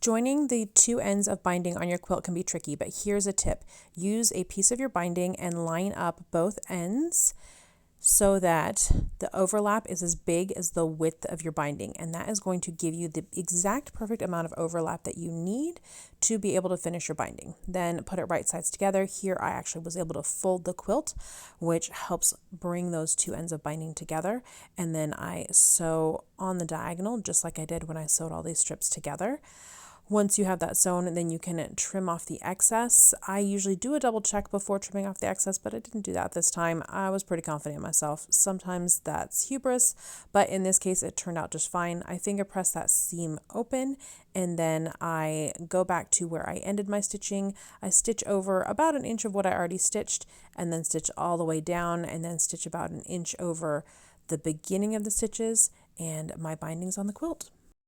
Joining the two ends of binding on your quilt can be tricky, but here's a tip. Use a piece of your binding and line up both ends so that the overlap is as big as the width of your binding, and that is going to give you the exact perfect amount of overlap that you need to be able to finish your binding. Then put it right sides together. Here I actually was able to fold the quilt, which helps bring those two ends of binding together, and then I sew on the diagonal just like I did when I sewed all these strips together. Once you have that sewn, then you can trim off the excess. I usually do a double check before trimming off the excess, but I didn't do that this time. I was pretty confident in myself. Sometimes that's hubris, but in this case, it turned out just fine. I finger press that seam open, and then I go back to where I ended my stitching. I stitch over about an inch of what I already stitched, and then stitch all the way down, and then stitch about an inch over the beginning of the stitches, and my binding's on the quilt.